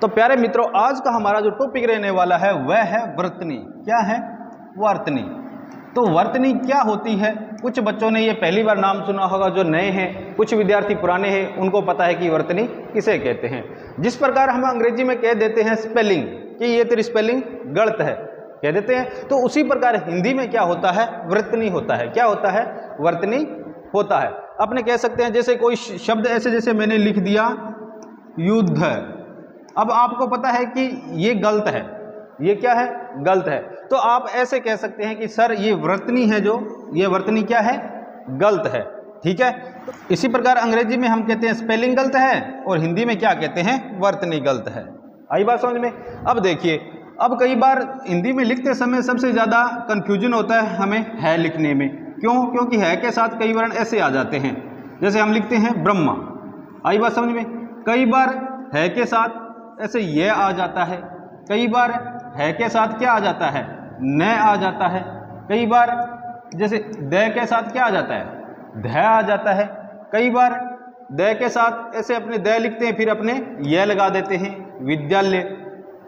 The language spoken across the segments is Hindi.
तो प्यारे मित्रों, आज का हमारा जो टॉपिक रहने वाला है वह है वर्तनी। क्या है? वर्तनी। तो वर्तनी क्या होती है? कुछ बच्चों ने ये पहली बार नाम सुना होगा जो नए हैं, कुछ विद्यार्थी पुराने हैं, उनको पता है कि वर्तनी किसे कहते हैं। जिस प्रकार हम अंग्रेजी में कह देते हैं स्पेलिंग कि ये तेरी स्पेलिंग गलत है, कह देते हैं, तो उसी प्रकार हिंदी में क्या होता है? वर्तनी होता है। क्या होता है? वर्तनी होता है। अपने कह सकते हैं जैसे कोई शब्द ऐसे, जैसे मैंने लिख दिया युद्ध, अब आपको पता है कि ये गलत है, ये क्या है? गलत है। तो आप ऐसे कह सकते हैं कि सर ये वर्तनी है, जो ये वर्तनी क्या है? गलत है। ठीक है। तो इसी प्रकार अंग्रेजी में हम कहते हैं स्पेलिंग गलत है और हिंदी में क्या कहते हैं? वर्तनी गलत है। आई बात समझ में? अब देखिए, अब कई बार हिंदी में लिखते समय सबसे ज़्यादा कन्फ्यूजन होता है हमें है लिखने में। क्यों? क्योंकि है के साथ कई वर्ण ऐसे आ जाते हैं, जैसे हम लिखते हैं ब्रह्मा। आई बात समझ में? कई बार है के साथ ऐसे ये आ जाता है, कई बार है के साथ क्या आ जाता है? न आ जाता है, कई बार जैसे द के साथ क्या आ जाता है? ध आ जाता है, कई बार द के साथ ऐसे अपने द लिखते हैं, फिर अपने ये लगा देते हैं, विद्यालय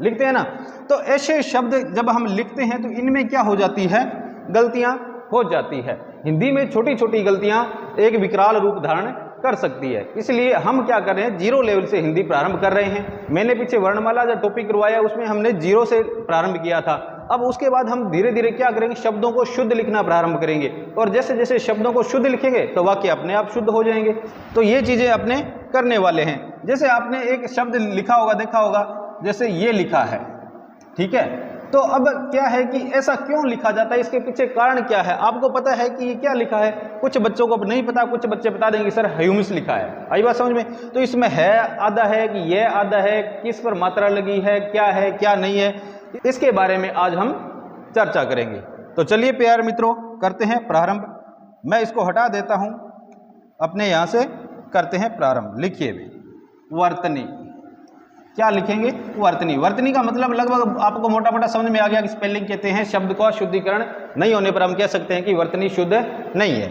लिखते हैं ना। तो ऐसे शब्द जब हम लिखते हैं तो इनमें क्या हो जाती है? गलतियां हो जाती है। हिंदी में छोटी छोटी गलतियां एक विकराल रूप धारण कर सकती है। इसलिए हम क्या कर रहे हैं? जीरो लेवल से हिंदी प्रारंभ कर रहे हैं। मैंने पीछे वर्णमाला जो टॉपिक करवाया उसमें हमने जीरो से प्रारंभ किया था। अब उसके बाद हम धीरे धीरे क्या करेंगे? शब्दों को शुद्ध लिखना प्रारंभ करेंगे, और जैसे जैसे शब्दों को शुद्ध लिखेंगे तो वाक्य अपने आप शुद्ध हो जाएंगे। तो ये चीज़ें अपने करने वाले हैं। जैसे आपने एक शब्द लिखा होगा, देखा होगा, जैसे ये लिखा है, ठीक है। तो अब क्या है कि ऐसा क्यों लिखा जाता है? इसके पीछे कारण क्या है? आपको पता है कि ये क्या लिखा है? कुछ बच्चों को नहीं पता, कुछ बच्चे बता देंगे सर ह्यूमस लिखा है। आई बात समझ में? तो इसमें है आधा है कि ये आधा है, किस पर मात्रा लगी है, क्या नहीं है, इसके बारे में आज हम चर्चा करेंगे। तो चलिए प्यारे मित्रों, करते हैं प्रारंभ। मैं इसको हटा देता हूं, अपने यहाँ से करते हैं प्रारंभ। लिखिए भी वर्तनी। क्या लिखेंगे? वर्तनी। वर्तनी का मतलब लगभग आपको मोटा मोटा समझ में आ गया कि स्पेलिंग कहते हैं शब्द का शुद्धिकरण नहीं होने पर हम कह सकते हैं कि वर्तनी शुद्ध नहीं है।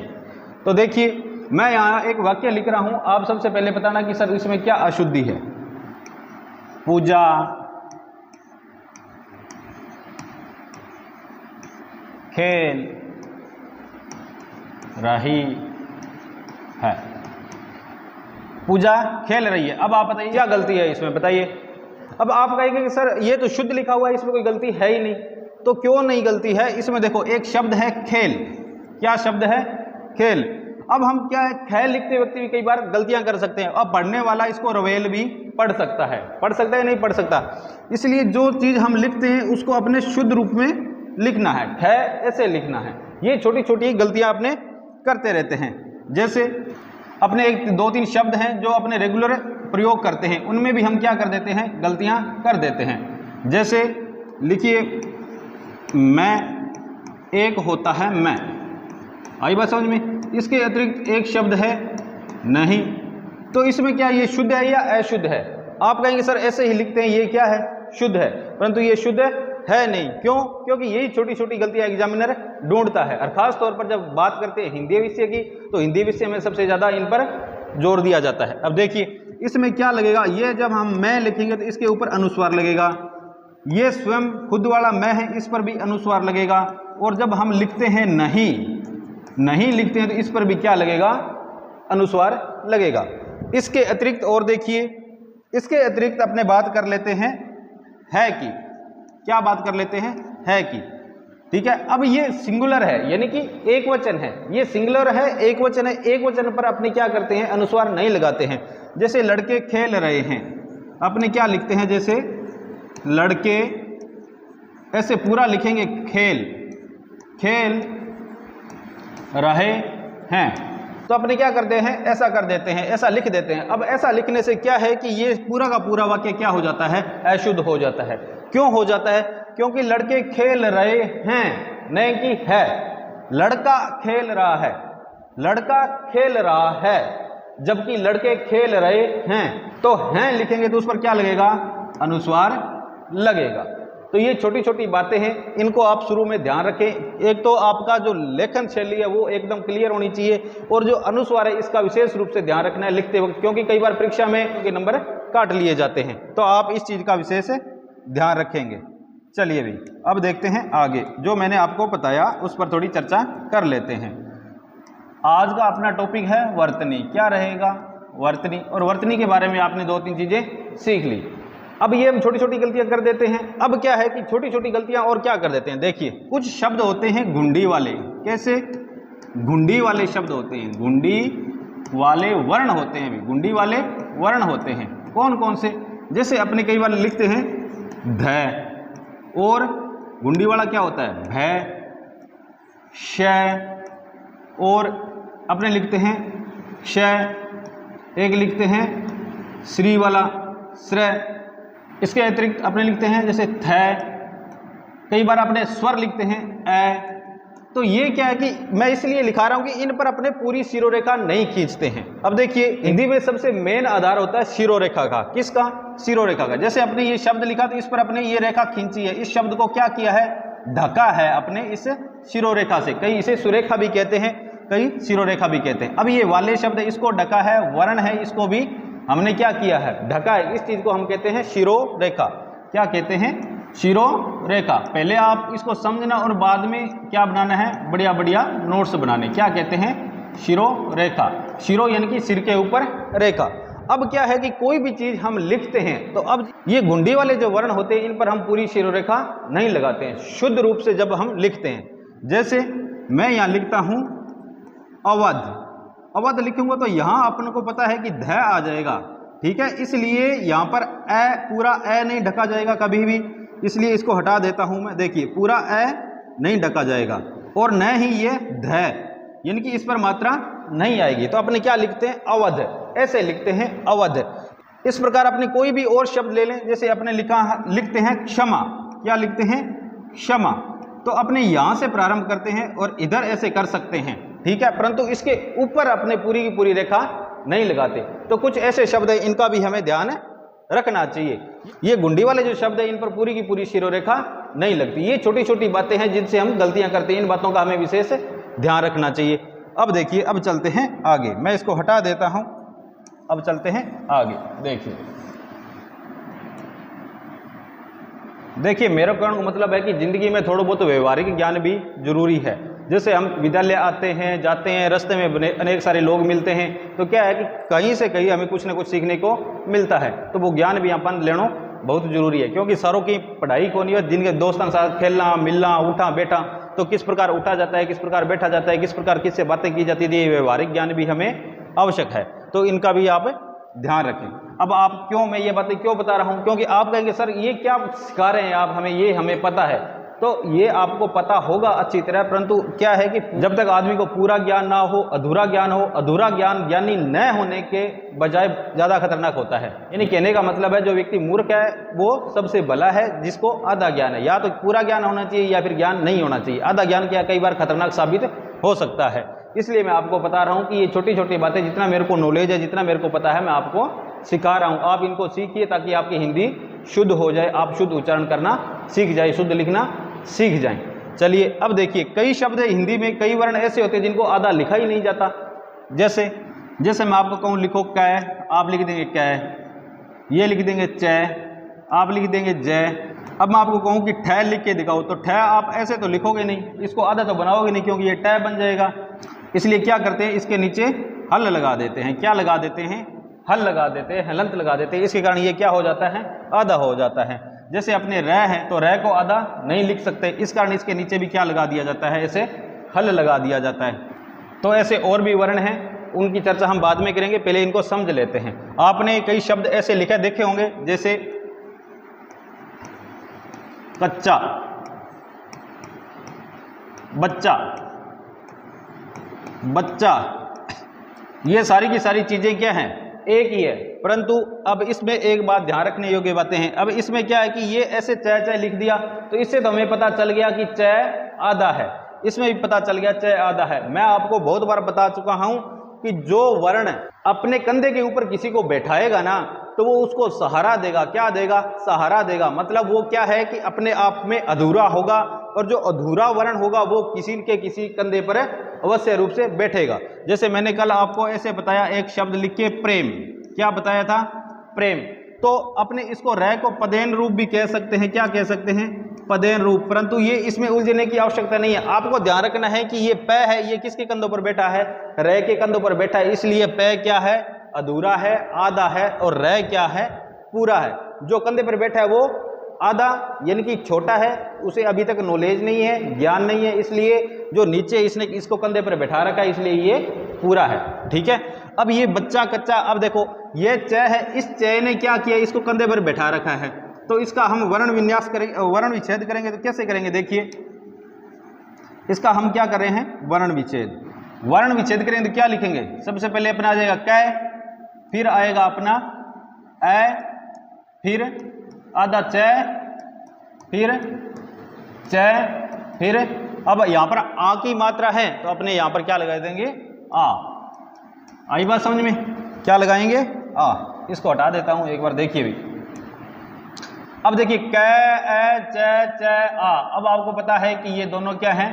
तो देखिए, मैं यहाँ एक वाक्य लिख रहा हूँ, आप सबसे पहले बताना कि सर इसमें क्या अशुद्धि है। पूजा खेल रही है। पूजा खेल रही है। अब आप बताइए क्या गलती है इसमें, बताइए। अब आप कहेंगे कि सर ये तो शुद्ध लिखा हुआ है, इसमें कोई गलती है ही नहीं। तो क्यों नहीं गलती है? इसमें देखो, एक शब्द है खेल। क्या शब्द है? खेल। अब हम क्या है, खेल लिखते वक्त भी कई बार गलतियां कर सकते हैं। अब पढ़ने वाला इसको रवेल भी पढ़ सकता है, नहीं पढ़ सकता। इसलिए जो चीज़ हम लिखते हैं उसको अपने शुद्ध रूप में लिखना है, ऐसे लिखना है। ये छोटी छोटी गलतियां अपने करते रहते हैं। जैसे अपने एक दो तीन शब्द हैं जो अपने रेगुलर प्रयोग करते हैं, उनमें भी हम क्या कर देते हैं? गलतियां कर देते हैं। जैसे लिखिए, मैं एक होता है मैं। आई बात समझ में? इसके अतिरिक्त एक शब्द है नहीं। तो इसमें क्या ये शुद्ध है या अशुद्ध है? आप कहेंगे सर ऐसे ही लिखते हैं, ये क्या है? शुद्ध है। परंतु ये शुद्ध है नहीं। क्यों? क्योंकि यही छोटी छोटी गलतियां एग्जामिनर ढूंढता है। और खास तौर पर जब बात करते हैं हिंदी विषय की, तो हिंदी विषय में सबसे ज़्यादा इन पर जोर दिया जाता है। अब देखिए, इसमें क्या लगेगा? ये जब हम मैं लिखेंगे तो इसके ऊपर अनुस्वार लगेगा। ये स्वयं खुद वाला मैं है, इस पर भी अनुस्वार लगेगा। और जब हम लिखते हैं नहीं लिखते हैं तो इस पर भी क्या लगेगा? अनुस्वार लगेगा। इसके अतिरिक्त और देखिए, इसके अतिरिक्त अपने बात कर लेते हैं है कि। क्या बात कर लेते हैं? है कि। ठीक है। अब ये सिंगुलर है, यानी कि एक वचन है। ये सिंगुलर है, एक वचन है। एक वचन पर अपने क्या करते हैं? अनुस्वार नहीं लगाते हैं। जैसे लड़के खेल रहे हैं, अपने क्या लिखते हैं? जैसे लड़के, ऐसे पूरा लिखेंगे खेल रहे हैं। तो अपने क्या करते हैं? ऐसा कर देते हैं, ऐसा लिख देते हैं। अब ऐसा लिखने से क्या है कि ये पूरा का पूरा वाक्य क्या हो जाता है? अशुद्ध हो जाता है। क्यों हो जाता है? क्योंकि लड़के खेल रहे हैं, नहीं कि है। लड़का खेल रहा है, लड़का खेल रहा है, जबकि लड़के खेल रहे हैं। तो हैं लिखेंगे तो उस पर क्या लगेगा? अनुस्वार लगेगा। तो ये छोटी छोटी बातें हैं, इनको आप शुरू में ध्यान रखें। एक तो आपका जो लेखन शैली है वो एकदम क्लियर होनी चाहिए, और जो अनुस्वार है इसका विशेष रूप से ध्यान रखना है लिखते वक्त, क्योंकि कई बार परीक्षा में नंबर काट लिए जाते हैं। तो आप इस चीज़ का विशेष ध्यान रखेंगे। चलिए भाई अब देखते हैं आगे, जो मैंने आपको बताया उस पर थोड़ी चर्चा कर लेते हैं। आज का अपना टॉपिक है वर्तनी। क्या रहेगा? वर्तनी। और वर्तनी के बारे में आपने 2-3 चीज़ें सीख ली। अब ये हम छोटी छोटी गलतियां कर देते हैं। अब क्या है कि छोटी छोटी गलतियां और क्या कर देते हैं, देखिए कुछ शब्द होते हैं घुंडी वाले। कैसे? घुंडी वाले शब्द होते हैं, घुंडी वाले वर्ण होते हैं, घुंडी वाले वर्ण होते हैं। कौन कौन से? जैसे अपने कई बार लिखते हैं ध, और घुंडी वाला क्या होता है? भय, श, और अपने लिखते हैं श, एक लिखते हैं श्री वाला श्रय। इसके अतिरिक्त अपने लिखते हैं जैसे थ, कई बार अपने स्वर लिखते हैं ए। तो ये क्या है कि मैं इसलिए लिखा रहा हूं कि इन पर अपने पूरी शिरोरेखा नहीं खींचते हैं। अब देखिए हिंदी में सबसे मेन आधार होता है शिरोरेखा का। किसका? शिरोरेखा का। जैसे अपने ये शब्द लिखा तो इस पर अपने ये रेखा खींची है, इस शब्द को क्या किया है? ढका है अपने इस शिरोरेखा से। कई इसे सुरेखा भी कहते हैं, कई शिरोरेखा भी कहते हैं। अब ये वाले शब्द इसको ढका है, वर्ण है, इसको भी हमने क्या किया है? ढका है। इस चीज को हम कहते हैं शिरोरेखा। क्या कहते हैं? शिरोरेखा। पहले आप इसको समझना और बाद में क्या बनाना है? बढ़िया बढ़िया नोट्स बनाने। क्या कहते हैं? शिरोरेखा। शिरो यानी कि सिर के ऊपर रेखा। अब क्या है कि कोई भी चीज हम लिखते हैं तो अब ये घुंडी वाले जो वर्ण होते हैं इन पर हम पूरी शिरोरेखा नहीं लगाते हैं, शुद्ध रूप से जब हम लिखते हैं। जैसे मैं यहाँ लिखता हूं अवध, अवध लिखूंगा तो यहाँ अपन को पता है कि ध आ जाएगा, ठीक है। इसलिए यहाँ पर ए, पूरा ए नहीं ढका जाएगा कभी भी, इसलिए इसको हटा देता हूं मैं। देखिए पूरा ए नहीं ढका जाएगा, और न ही ये ध, यानी कि इस पर मात्रा नहीं आएगी। तो अपने क्या लिखते हैं? अवध, ऐसे लिखते हैं अवध। इस प्रकार अपने कोई भी और शब्द ले लें, जैसे अपने लिखते हैं क्षमा। क्या लिखते हैं? क्षमा। तो अपने यहाँ से प्रारंभ करते हैं और इधर ऐसे कर सकते हैं, ठीक है, परंतु इसके ऊपर अपने पूरी की पूरी रेखा नहीं लगाते। तो कुछ ऐसे शब्द है इनका भी हमें ध्यान रखना चाहिए। ये घुंडी वाले जो शब्द है इन पर पूरी की पूरी शिरोरेखा नहीं लगती। ये छोटी छोटी बातें हैं जिनसे हम गलतियां करते हैं, इन बातों का हमें विशेष ध्यान रखना चाहिए। अब देखिए, अब चलते हैं आगे, मैं इसको हटा देता हूं, अब चलते हैं आगे। देखिए मेरा कहने का मतलब है कि जिंदगी में थोड़ा बहुत व्यवहारिक ज्ञान भी जरूरी है। जैसे हम विद्यालय आते हैं, जाते हैं, रास्ते में अनेक सारे लोग मिलते हैं, तो क्या है कि कहीं से कहीं हमें कुछ ना कुछ सीखने को मिलता है। तो वो ज्ञान भी अपन लेना बहुत जरूरी है, क्योंकि सारों की पढ़ाई को नहीं है, जिनके दोस्तों के साथ खेलना मिलना, उठा बैठा, तो किस प्रकार उठा जाता है, किस प्रकार बैठा जाता है, किस प्रकार किससे बातें की जाती है, व्यवहारिक ज्ञान भी हमें आवश्यक है। तो इनका भी आप ध्यान रखें। अब आप क्यों, मैं ये बातें क्यों बता रहा हूं, क्योंकि आप कहेंगे सर ये क्या सिखा रहे हैं आप हमें, ये हमें पता है। तो ये आपको पता होगा अच्छी तरह, परंतु क्या है कि जब तक आदमी को पूरा ज्ञान ना हो, अधूरा ज्ञान हो, अधूरा ज्ञान ज्ञानी न होने के बजाय ज़्यादा खतरनाक होता है। यानी कहने का मतलब है जो व्यक्ति मूर्ख है वो सबसे भला है जिसको आधा ज्ञान है। या तो पूरा ज्ञान होना चाहिए या फिर ज्ञान नहीं होना चाहिए। आधा ज्ञान क्या कई बार खतरनाक साबित हो सकता है। इसलिए मैं आपको बता रहा हूँ कि ये छोटी छोटी बातें, जितना मेरे को नॉलेज है, जितना मेरे को पता है, मैं आपको सिखा रहा हूँ। आप इनको सीखिए ताकि आपकी हिंदी शुद्ध हो जाए, आप शुद्ध उच्चारण करना सीख जाए, शुद्ध लिखना सीख जाएं। चलिए अब देखिए, कई शब्द हिंदी में, कई वर्ण ऐसे होते हैं जिनको आधा लिखा ही नहीं जाता। जैसे मैं आपको कहूँ लिखो कै, आप लिख देंगे कै, ये लिख देंगे च, आप लिख देंगे जय। अब मैं आपको कहूँ कि ठै लिख के दिखाओ, तो ठै आप ऐसे तो लिखोगे नहीं, इसको आधा तो बनाओगे नहीं, क्योंकि ये टै बन जाएगा। इसलिए क्या करते हैं, इसके नीचे हल लगा देते हैं। क्या लगा देते हैं? हल लगा देते हैं, हलंत लगा देते हैं। इसके कारण ये क्या हो जाता है? आधा हो जाता है। जैसे अपने र है तो र को आधा नहीं लिख सकते, इस कारण इसके नीचे भी क्या लगा दिया जाता है? ऐसे हल लगा दिया जाता है। तो ऐसे और भी वर्ण हैं, उनकी चर्चा हम बाद में करेंगे, पहले इनको समझ लेते हैं। आपने कई शब्द ऐसे लिखे देखे होंगे, जैसे कच्चा, बच्चा, बच्चा, ये सारी की सारी चीजें क्या हैं? एक ही है। परंतु अब इसमें एक बात ध्यान रखने योग्य बातें हैं। अब इसमें क्या है कि ये ऐसे च च लिख दिया, तो इससे तो हमें पता चल गया कि च आधा है, इसमें भी पता चल गया च आधा है। मैं आपको बहुत बार बता चुका हूं कि जो वर्ण अपने कंधे के ऊपर किसी को बैठाएगा ना, तो वो उसको सहारा देगा। क्या देगा? सहारा देगा। मतलब वो क्या है कि अपने आप में अधूरा होगा, और जो अधूरा वर्ण होगा वो किसी के किसी कंधे पर अवश्य रूप से बैठेगा। जैसे मैंने कल आपको ऐसे बताया, एक शब्द लिख के प्रेम, क्या बताया था? प्रेम। तो अपने इसको रै को पदेन रूप भी कह सकते हैं। क्या कह सकते हैं? पदेन रूप। परंतु ये इसमें उलझने की आवश्यकता नहीं है। आपको ध्यान रखना है कि ये प है, ये किसके कंधों पर बैठा है? रै के कंधों पर बैठा है, इसलिए प क्या है? अधूरा है, आधा है, और रै क्या है? पूरा है। जो कंधे पर बैठा है वो आधा यानी कि छोटा है, उसे अभी तक नॉलेज नहीं है, ज्ञान नहीं है, इसलिए जो नीचे इसने इसको कंधे पर बैठा रखा है, इसलिए ये पूरा है। ठीक है। अब ये बच्चा कच्चा, अब देखो ये च है, इस च ने क्या किया? इसको कंधे पर बैठा रखा है। तो इसका हम वर्ण विन्यास करेंगे, वर्ण विच्छेद करेंगे। तो कैसे करेंगे? देखिए, इसका हम क्या कर रहे हैं? वर्ण विच्छेद। वर्ण विच्छेद करेंगे तो क्या लिखेंगे? सबसे पहले अपना आ जाएगा क, फिर आएगा अपना ए, फिर आधा च, फिर च, फिर अब यहां पर आ की मात्रा है तो अपने यहां पर क्या लगा देंगे? आ। आई बात समझ में? क्या लगाएंगे? आ। इसको हटा देता हूं, एक बार देखिए भी। अब देखिए क, ए, च, च, आ। अब आपको पता है कि ये दोनों क्या हैं?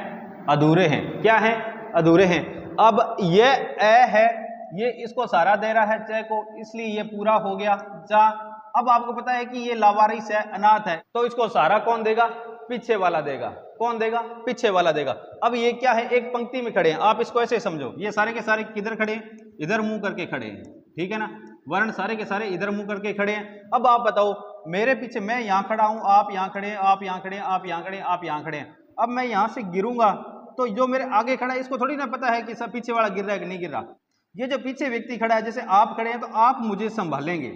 अधूरे हैं। क्या हैं? अधूरे हैं। अब ये ए है, ये इसको सहारा दे रहा है च को, इसलिए ये पूरा हो गया चा। अब आपको पता है कि ये लावारिस है, अनाथ है, तो इसको सहारा कौन देगा? पीछे वाला देगा। कौन देगा? पीछे वाला देगा। अब ये क्या है? एक पंक्ति में खड़े हैं। आप इसको ऐसे समझो, ये सारे के सारे किधर खड़े हैं? इधर मुंह करके खड़े हैं। ठीक है ना? वर्ण सारे के सारे इधर मुंह करके खड़े हैं। अब आप बताओ, मेरे पीछे मैं यहां खड़ा हूं, आप यहां खड़े हैं, आप यहां खड़े हैं, आप यहां खड़े हैं, आप यहां खड़े हैं। अब मैं यहां से गिरूंगा तो जो मेरे आगे खड़ा है इसको थोड़ी ना पता है कि सब पीछे वाला गिर रहा है कि नहीं गिर रहा। ये जो पीछे व्यक्ति खड़ा है, जैसे आप खड़े हैं तो आप मुझे संभालेंगे,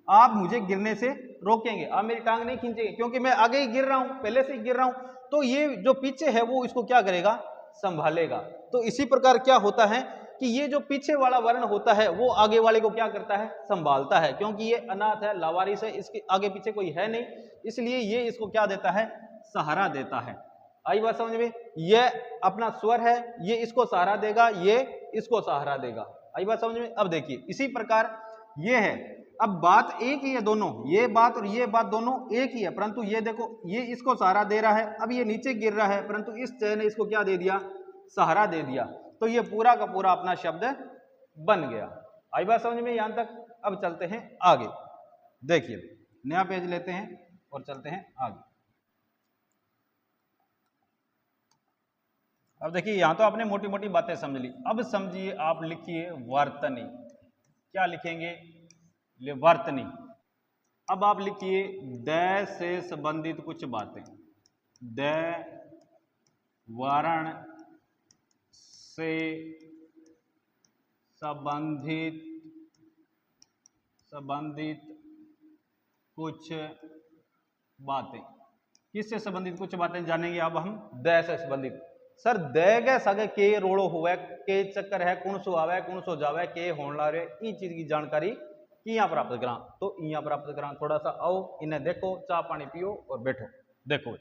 आप मुझे गिरने से रोकेंगे, आप मेरी टांग नहीं खींचेंगे, क्योंकि मैं आगे ही गिर रहा हूं, पहले से ही गिर रहा हूं। तो ये जो पीछे है वो इसको क्या करेगा? संभालेगा। तो इसी प्रकार क्या होता है कि ये जो पीछे वाला वर्ण होता है वो आगे वाले को क्या करता है? संभालता है, क्योंकि ये अनाथ है, लावारिस है, इसके आगे पीछे कोई है नहीं, इसलिए ये इसको क्या देता है? सहारा देता है। आई बात समझ में? ये अपना स्वर है, ये इसको सहारा देगा, ये इसको सहारा देगा। आई बात समझ में? अब देखिए इसी प्रकार ये है। अब बात एक ही है दोनों, ये बात और ये बात दोनों एक ही है, परंतु ये देखो ये इसको सहारा दे रहा है, अब ये नीचे गिर रहा है, परंतु इस च ने इसको क्या दे दिया? सहारा दे दिया। तो ये पूरा का पूरा अपना शब्द बन गया। आई बात समझ में यहां तक? अब चलते हैं आगे। देखिए नया पेज लेते हैं और चलते हैं आगे। अब देखिए यहां तो आपने मोटी मोटी बातें समझ ली। अब समझिए, आप लिखिए वर्तनी। क्या लिखेंगे? वर्तनी। अब आप लिखिए द से संबंधित कुछ बातें। द वर्ण से संबंधित कुछ बातें। किससे संबंधित कुछ बातें जानेंगे अब हम? द से संबंधित। सर द के सगे के रोड़ो हुआ, के चक्कर है, कौन सो आवे, कौन सो जावे, के होने ला रहे, इन चीज की जानकारी किया प्राप्त करा? तो यहाँ प्राप्त करा। थोड़ा सा आओ, इन्हें देखो, चाय पानी पियो और बैठो। देखो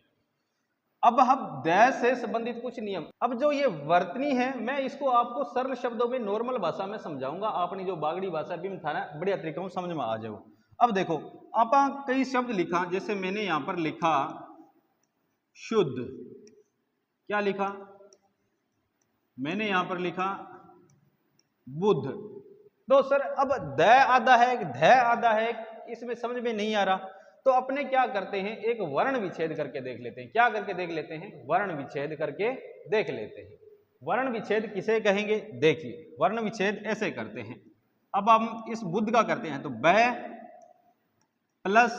अब हम द से संबंधित कुछ नियम। अब जो ये वर्तनी है, मैं इसको आपको सरल शब्दों में नॉर्मल भाषा में समझाऊंगा। आपने जो बागड़ी भाषा भी था ना, बढ़िया तरीके से समझ में आ जाओ। अब देखो आप कई शब्द लिखा, जैसे मैंने यहां पर लिखा शुद्ध। क्या लिखा? मैंने यहां पर लिखा बुद्ध। तो सर अब द आधा है, ध आधा है, इसमें समझ में नहीं आ रहा। तो अपने क्या करते हैं, एक वर्ण विच्छेद करके देख लेते हैं। क्या करके देख लेते हैं? वर्ण विच्छेद करके देख लेते हैं। वर्ण विच्छेद किसे कहेंगे? देखिए वर्ण विच्छेद ऐसे करते हैं। अब हम इस बुद्ध का करते हैं, तो ब प्लस,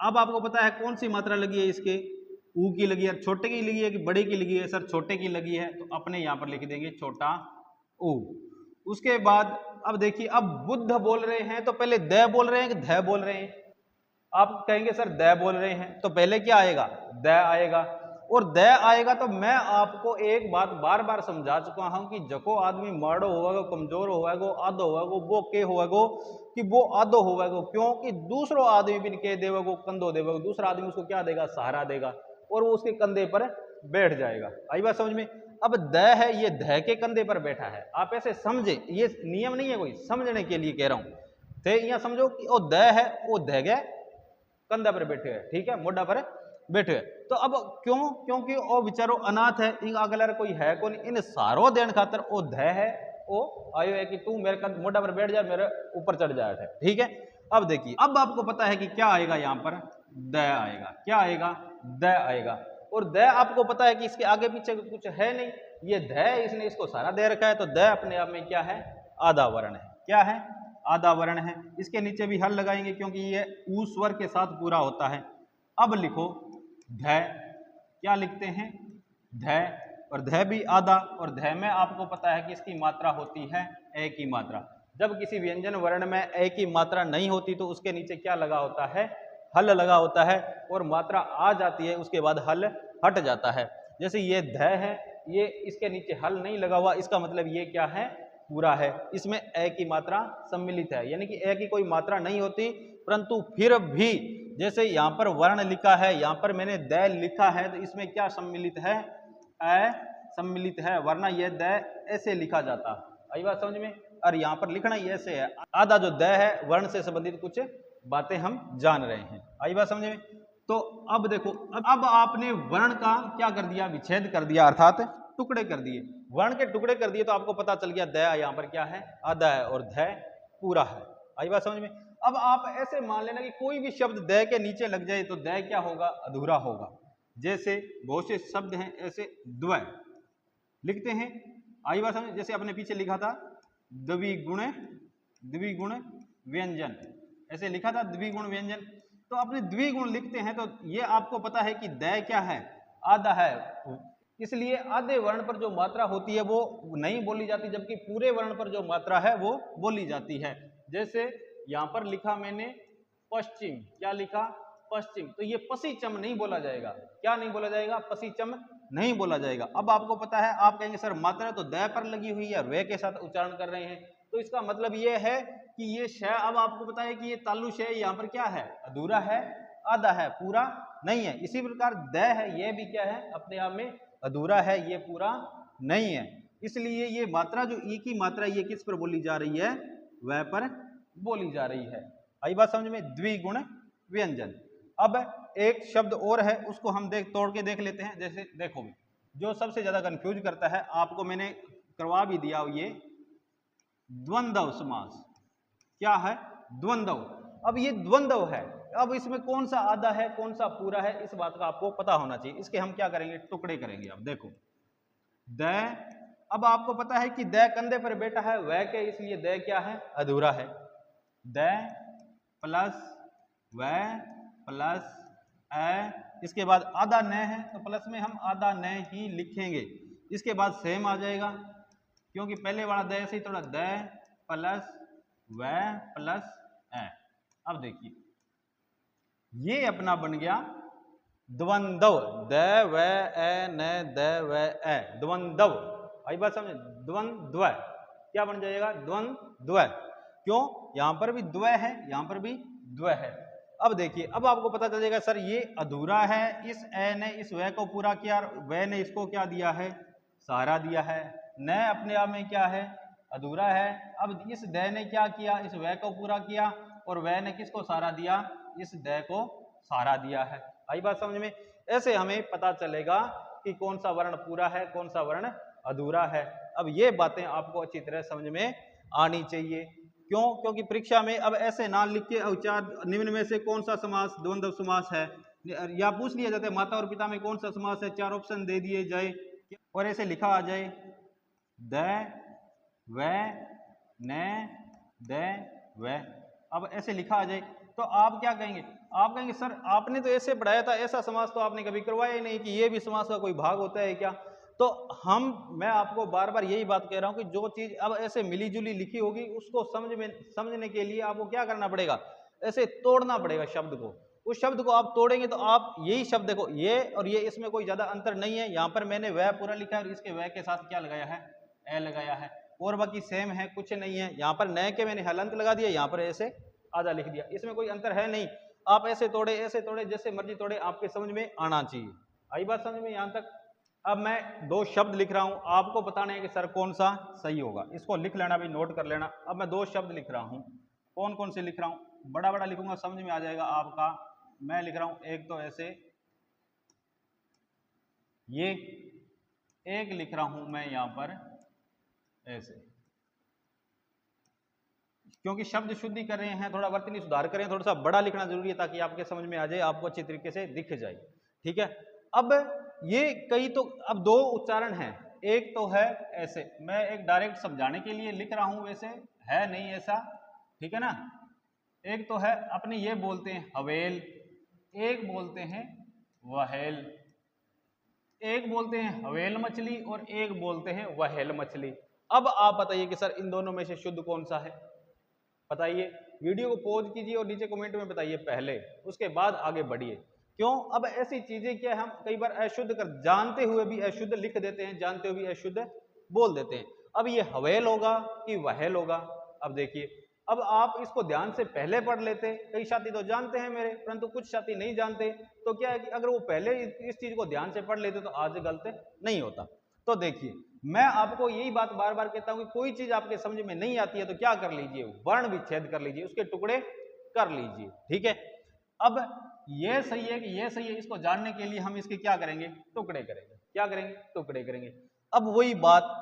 अब आपको पता है कौन सी मात्रा लगी है इसके? ऊ की लगी है। छोटे की लगी है कि बड़े की लगी है? सर छोटे की लगी है, तो अपने यहां पर लिख देंगे छोटा ऊ। उसके बाद अब देखिए, अब बुद्ध बोल रहे हैं तो पहले द बोल रहे हैं कि ध बोल रहे हैं? आप कहेंगे सर द बोल रहे हैं, तो पहले क्या आएगा? द आएगा। और द आएगा तो मैं आपको एक बात बार बार समझा चुका हूं कि जको आदमी माड़ो होगा, कमजोर होगा, आधो होगा, वो के होगा कि वो आधो होगा, क्योंकि दूसरो आदमी भी कह देगा, कंधो देगा, दूसरा आदमी उसको क्या देगा? सहारा देगा, और वो उसके कंधे पर बैठ जाएगा। आई बात समझ में? अब द है, ये ध के कंधे पर बैठा है। आप ऐसे समझे, ये नियम नहीं है कोई, समझने के लिए कह रहा हूं। तो यहाँ समझो कि वो द है, वो ध गए कंधा पर बैठे हुए, ठीक है, मोढ़ा पर बैठे हुए। तो अब क्यों? क्योंकि वो बेचारो अनाथ है, इन अगलर कोई है कौन, इन सारो देन खातर वो ध है, वो आयो है कि तू मेरे मोढ़ा पर बैठ जा, मेरे ऊपर चढ़ जाए, ठीक है। अब देखिए, अब आपको पता है कि क्या आएगा, यहाँ पर द आएगा। क्या आएगा? द आएगा। और द आपको पता है कि इसके आगे पीछे कुछ है नहीं, ये द है, इसने इसको सारा दे रखा है, तो द अपने आप में क्या है? आधा वर्ण है। क्या है? आधा वर्ण है। इसके नीचे भी हल लगाएंगे क्योंकि ये ऊ स्वर के साथ पूरा होता है। अब लिखो ध, क्या लिखते हैं? ध, और ध भी आधा, और ध में आपको पता है कि इसकी मात्रा होती है ए की मात्रा। जब किसी व्यंजन वर्ण में ए की मात्रा नहीं होती तो उसके नीचे क्या लगा होता है? हल लगा होता है, और मात्रा आ जाती है उसके बाद हल हट जाता है। जैसे ये ध है, ये इसके नीचे हल नहीं लगा हुआ, इसका मतलब ये क्या है? पूरा है। इसमें ए की मात्रा सम्मिलित है, यानी कि ए की कोई मात्रा नहीं होती, परंतु फिर भी जैसे यहाँ पर वर्ण लिखा है, यहाँ पर मैंने द लिखा है, तो इसमें क्या सम्मिलित है? ए सम्मिलित है, वरना यह द ऐसे लिखा जाता। आई बात समझ में? और यहाँ पर लिखना ही ऐसे है। आधा जो द है वर्ण से संबंधित कुछ बातें हम जान रहे हैं। आई बात समझ में? तो अब देखो, अब आपने वर्ण का क्या कर दिया? विच्छेद कर दिया, अर्थात टुकड़े कर दिए। वर्ण के टुकड़े कर दिए तो आपको पता चल गया द यहाँ पर क्या है? आधा है, और ध पूरा है। आई बात समझ में? अब आप ऐसे मान लेना कि कोई भी शब्द द के नीचे लग जाए तो द क्या होगा? अधूरा होगा। जैसे बहुत से शब्द हैं ऐसे द्वय लिखते हैं। आई बात समझ? जैसे आपने पीछे लिखा था द्विगुण व्यंजन, ऐसे लिखा था द्विगुण व्यंजन। तो अपने द्विगुण लिखते हैं तो ये आपको पता है कि द क्या है? आधा है, इसलिए आधे वर्ण पर जो मात्रा होती है वो नहीं बोली जाती, जबकि पूरे वर्ण पर जो मात्रा है वो बोली जाती है। जैसे यहां पर लिखा मैंने पश्चिम, क्या लिखा? पश्चिम, तो ये पसीचम नहीं बोला जाएगा। क्या नहीं बोला जाएगा? पसीचम नहीं बोला जाएगा। अब आपको पता है, आप कहेंगे सर मात्रा तो द पर लगी हुई है, वे के साथ उच्चारण कर रहे हैं, तो इसका मतलब ये है कि ये श, अब आपको पता है कि ये तालु श यहाँ पर क्या है? अधूरा है, आधा है, पूरा नहीं है। इसी प्रकार द है, ये भी क्या है? अपने आप में अधूरा है, ये पूरा नहीं है। इसलिए ये मात्रा जो ई की मात्रा, ये किस पर बोली जा रही है? वह पर बोली जा रही है। आई बात समझ में? द्विगुण व्यंजन। अब एक शब्द और है, उसको हम तोड़ के देख लेते हैं। जैसे देखो, जो सबसे ज्यादा कंफ्यूज करता है, आपको मैंने करवा भी दिया, ये द्वंद्व समास। क्या है? द्वंद्व। अब ये द्वंद्व है, अब इसमें कौन सा आधा है, कौन सा पूरा है, इस बात का आपको पता होना चाहिए। इसके हम क्या करेंगे? टुकड़े करेंगे। अब देखो द, अब आपको पता है कि द कंधे पर बैठा है वह के, इसलिए द क्या है? अधूरा है। द प्लस वह प्लस ए, इसके बाद आधा न है तो प्लस में हम आधा न ही लिखेंगे। इसके बाद सेम आ जाएगा, क्योंकि पहले वाला द से ही थोड़ा द प्लस वह प्लस ए। अब देखिए ये अपना बन गया द्वंद्व, द व ए न द व ए, द्वंद्व। आई बात समझे? द्वंद्व क्या बन जाएगा? द्वंद्व। क्यों? यहां पर भी द्वय है, यहां पर भी द्वय है। अब देखिए, अब आपको पता चलेगा सर ये अधूरा है, इस ए ने इस व को पूरा किया, व ने इसको क्या दिया है? सहारा दिया है। न अपने आप में क्या है? अधूरा है। अब इस द ने क्या किया? इस व को पूरा किया, और व ने किसको सहारा दिया? इस द को सहारा दिया है। आई बात समझ में? ऐसे हमें पता चलेगा कि कौन सा वर्ण पूरा है, कौन सा वर्ण अधूरा है। अब ये बातें आपको अच्छी तरह समझ में आनी चाहिए। क्यों? क्योंकि परीक्षा में अब ऐसे ना लिख के औचार निम्न में से कौन सा समास द्वंद्व समास है, या पूछ लिया जाता है माता और पिता में कौन सा समास है, 4 ऑप्शन दे दिए जाए और ऐसे लिखा आ जाए द व न द व। अब ऐसे लिखा आ जाए तो आप क्या कहेंगे? आप कहेंगे सर आपने तो ऐसे पढ़ाया था, ऐसा समास तो आपने कभी करवाया ही नहीं कि ये भी समास का कोई भाग होता है क्या? तो मैं आपको बार बार यही बात कह रहा हूं कि जो चीज अब ऐसे मिली जुली लिखी होगी उसको समझने के लिए आपको क्या करना पड़ेगा? ऐसे तोड़ना पड़ेगा शब्द को। उस शब्द को आप तोड़ेंगे तो आप यही शब्द देखो, ये और ये, इसमें कोई ज्यादा अंतर नहीं है। यहाँ पर मैंने वह पूरा लिखा है और इसके वह के साथ क्या लगाया है? ए लगाया है, और बाकी सेम है, कुछ नहीं है। यहाँ पर न के मैंने हलंत लगा दिया, यहाँ पर ऐसे आधा लिख दिया, इसमें कोई अंतर है नहीं। आप ऐसे तोड़े जैसे मर्जी तोड़े, आपके समझ में आना चाहिए। आई बात समझ में यहाँ तक? अब मैं 2 शब्द लिख रहा हूं, आपको बताना है कि सर कौन सा सही होगा। इसको लिख लेना, भी नोट कर लेना। अब मैं 2 शब्द लिख रहा हूं, कौन कौन से लिख रहा हूं? बड़ा बड़ा लिखूंगा, समझ में आ जाएगा आपका। मैं लिख रहा हूं एक तो ऐसे, ये एक लिख रहा हूं मैं यहां पर ऐसे, क्योंकि शब्द शुद्धि कर रहे हैं, थोड़ा वर्तनी सुधार करें, थोड़ा सा बड़ा लिखना जरूरी है ताकि आपके समझ में आ जाए, आपको अच्छी तरीके से दिख जाए। ठीक है, अब ये कई तो अब दो उच्चारण हैं, एक तो है ऐसे, मैं एक डायरेक्ट समझाने के लिए लिख रहा हूं, वैसे है नहीं ऐसा, ठीक है ना। एक तो है अपने ये बोलते हैं हवेल, एक बोलते हैं वहेल, एक बोलते हैं हवेल मछली और एक बोलते हैं वहेल मछली। अब आप बताइए कि सर इन दोनों में से शुद्ध कौन सा है, बताइए। वीडियो को पॉज कीजिए और नीचे कमेंट में बताइए पहले, उसके बाद आगे बढ़िए। क्यों, अब ऐसी चीजें क्या हम कई बार अशुद्ध कर, जानते हुए भी अशुद्ध लिख देते हैं, जानते हुए भी अशुद्ध बोल देते हैं। अब ये हवेल होगा कि वहेल होगा, अब देखिए, अब आप इसको ध्यान से पहले पढ़ लेते, कई साथी तो जानते हैं मेरे, परंतु कुछ साथी नहीं जानते, तो क्या है कि अगर वो पहले इस चीज को ध्यान से पढ़ लेते तो आज गलत नहीं होता। तो देखिए, मैं आपको यही बात बार बार कहता हूं कि कोई चीज आपके समझ में नहीं आती है तो क्या कर लीजिए, वर्ण विच्छेद कर लीजिए, उसके टुकड़े कर लीजिए। ठीक है, अब ये सही है कि ये सही है, इसको जानने के लिए हम इसके क्या करेंगे, टुकड़े करेंगे। क्या करेंगे, टुकड़े करेंगे। अब वही बात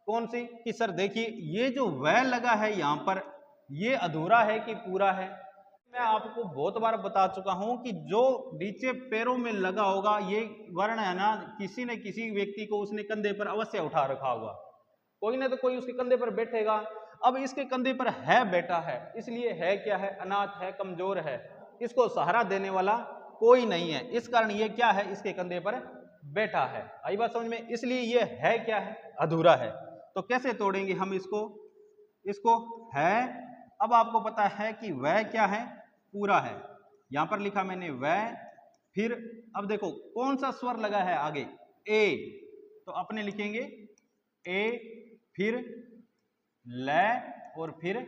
कौन सी कि सर देखिए, ये जो वह लगा है यहां पर, ये अधूरा है कि पूरा है। मैं आपको बहुत बार बता चुका हूं कि जो नीचे पैरों में लगा होगा ये वर्ण है ना, किसी न किसी व्यक्ति को उसने कंधे पर अवश्य उठा रखा होगा, कोई ना तो कोई उसके कंधे पर बैठेगा। अब इसके कंधे पर है बैठा है, इसलिए है क्या है, अनाथ है, कमजोर है, इसको सहारा देने वाला कोई नहीं है, इस कारण ये क्या है, इसके कंधे पर बैठा है। आई बात समझ में, इसलिए ये है क्या है, अधूरा है। तो कैसे तोड़ेंगे हम इसको, इसको है, अब आपको पता है कि वह क्या है, पूरा है, यहां पर लिखा मैंने वह, फिर अब देखो कौन सा स्वर लगा है आगे, ए, तो अपने लिखेंगे ए, फिर ल, और फिर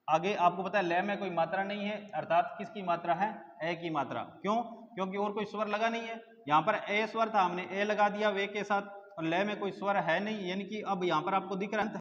आगे आपको पता है ल में कोई मात्रा नहीं है, अर्थात किसकी मात्रा है, ए की मात्रा। क्यों, क्योंकि और कोई स्वर लगा नहीं है, यहां पर ए स्वर था, हमने ए लगा दिया वे के साथ, और ल में कोई स्वर है नहीं, यानी कि अब यहां पर आपको दिख रहा है